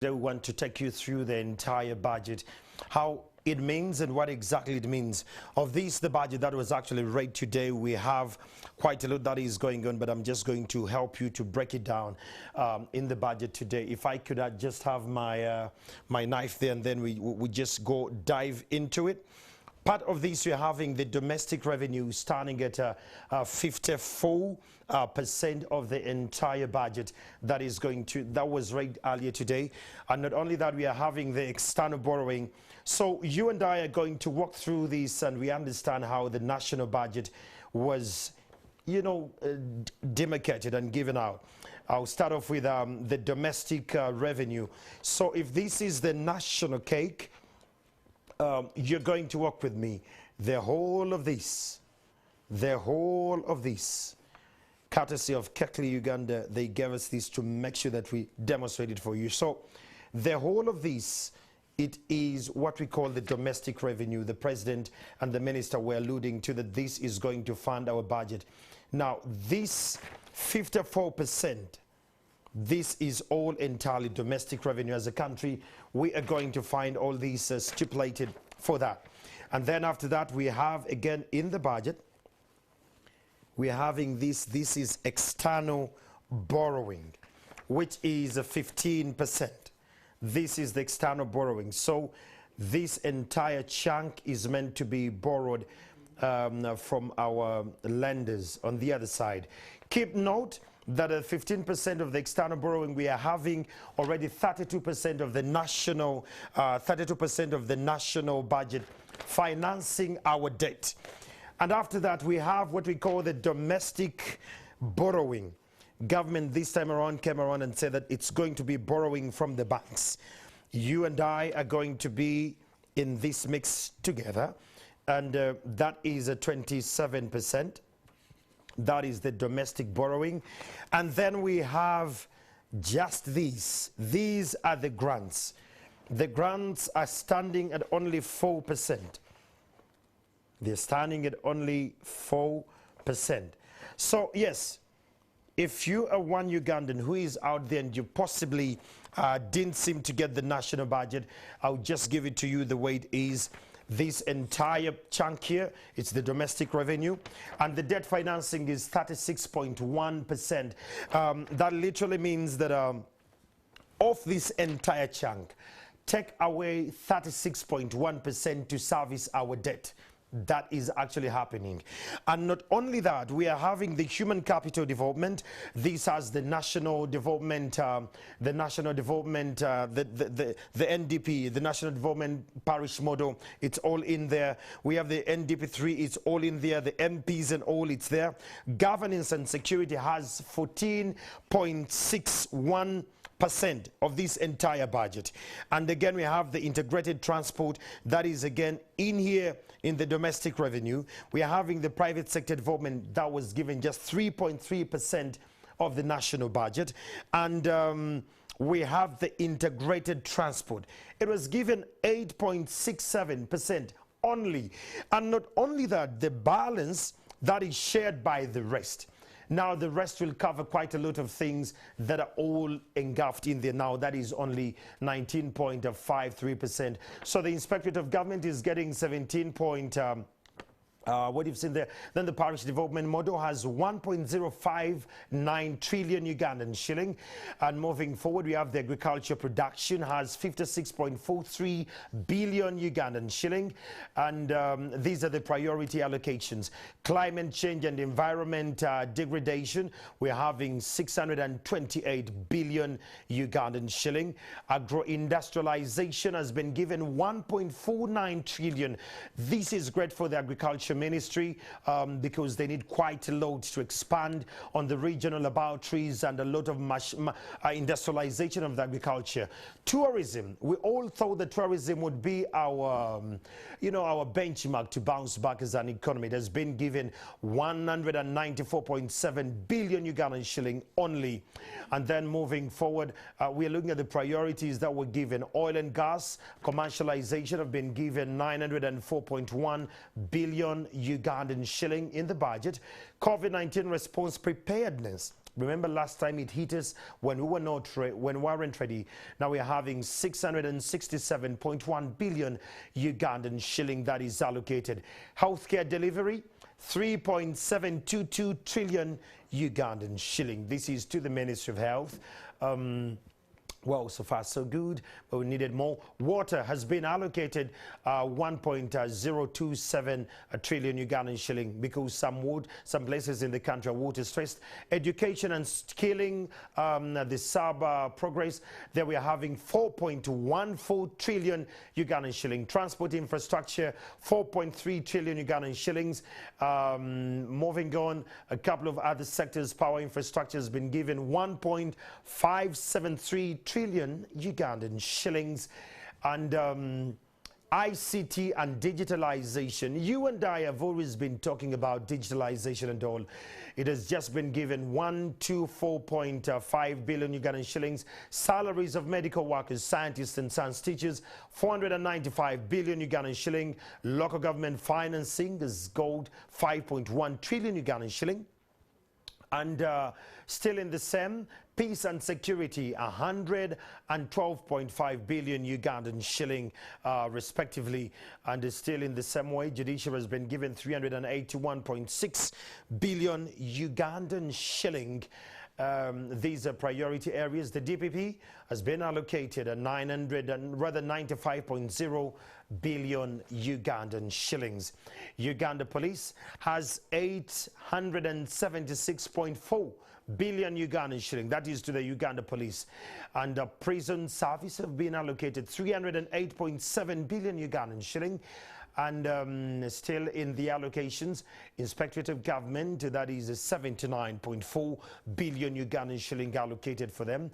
We want to take you through the entire budget, how it means and what exactly it means. Of this, the budget that was actually read today, we have quite a lot that is going on, but I'm just going to help you to break it down in the budget today. If I could just have my my knife there, and then we just go dive into it. Part of this, we're having the domestic revenue standing at 54% of the entire budget that was read earlier today. And not only that, we are having the external borrowing. So you and I are going to walk through this, and we understand how the national budget was, demarcated and given out. I'll start off with the domestic revenue. So if this is the national cake, you're going to work with me. The whole of this, courtesy of Kekli Uganda, they gave us this to make sure that we demonstrate it for you. So the whole of this, it is what we call the domestic revenue. The president and the minister were alluding to that this is going to fund our budget. Now, this 54%, this is all entirely domestic revenue. As a country, we are going to find all these stipulated for that. And then after that, we have, again, in the budget, we're having this is external borrowing, which is 15%. This is the external borrowing. So this entire chunk is meant to be borrowed from our lenders on the other side. Keep note that at 15% of the external borrowing, we are having already 32% of the national budget financing our debt. And after that, we have what we call the domestic borrowing. Government this time around came around and said that it's going to be borrowing from the banks. You and I are going to be in this mix together, and that is a 27%. That is the domestic borrowing. And then we have just these. These are the grants. The grants are standing at only 4%. They're standing at only 4%. So, yes, if you are one Ugandan who is out there and you possibly didn't seem to get the national budget, I'll just give it to you the way it is. This entire chunk here, it's the domestic revenue, and the debt financing is 36.1%. That literally means that of this entire chunk, take away 36.1% to service our debt. That is actually happening. And not only that, we are having the human capital development. This has the national development, the NDP, the national development parish model. It's all in there. We have the NDP3, it's all in there. The MPs and all, it's there. Governance and security has 14.61% of this entire budget. And again, we have the integrated transport that is again in here in the domestic revenue. We are having the private sector development that was given just 3.3% of the national budget. And we have the integrated transport. It was given 8.67% only. And not only that, the balance that is shared by the rest. Now, the rest will cover quite a lot of things that are all engulfed in there. Now, that is only 19.53%. So the Inspectorate of Government is getting 17. What you've seen there. Then the parish development model has 1.059 trillion Ugandan shilling. And moving forward, we have the agriculture production has 56.43 billion Ugandan shilling. And these are the priority allocations. Climate change and environment degradation, we're having 628 billion Ugandan shilling. Agro-industrialization has been given 1.49 trillion. This is great for the agriculture ministry because they need quite a lot to expand on the regional laboratories and a lot of industrialization of the agriculture. Tourism, we all thought that tourism would be our our benchmark to bounce back as an economy. It has been given 194.7 billion Ugandan shilling only. And then moving forward, we are looking at the priorities that were given. Oil and gas commercialization have been given 904.1 billion Ugandan shilling in the budget. COVID-19 response preparedness, Remember last time it hit us when we were not when we weren't ready. Now we are having 667.1 billion Ugandan shilling that is allocated. Healthcare delivery, 3.722 trillion Ugandan shilling. This is to the Ministry of Health. Well, so far so good, but we needed more. Water has been allocated 1.027 trillion Ugandan shilling because some places in the country are water stressed. Education and skilling, the sub progress, there we are having 4.14 trillion Ugandan shilling. Transport infrastructure, 4.3 trillion Ugandan shillings. Moving on, a couple of other sectors, power infrastructure has been given 1.573 trillion Ugandan shillings. And ICT and digitalization. You and I have always been talking about digitalization and all. It has just been given 124.5 billion Ugandan shillings. Salaries of medical workers, scientists and science teachers, 495 billion Ugandan shilling. Local government financing is gold, 5.1 trillion Ugandan shilling. And still in the same, peace and security, 112.5 billion Ugandan shilling, respectively. And still in the same way, judiciary has been given 381.6 billion Ugandan shilling. These are priority areas. The DPP has been allocated a 95.0 billion Ugandan shillings. Uganda Police has 876.4 billion Ugandan shilling. That is to the Uganda Police. And prison service have been allocated 308.7 billion Ugandan shilling. And still in the allocations, Inspectorate of Government, that is 79.4 billion Ugandan shilling allocated for them.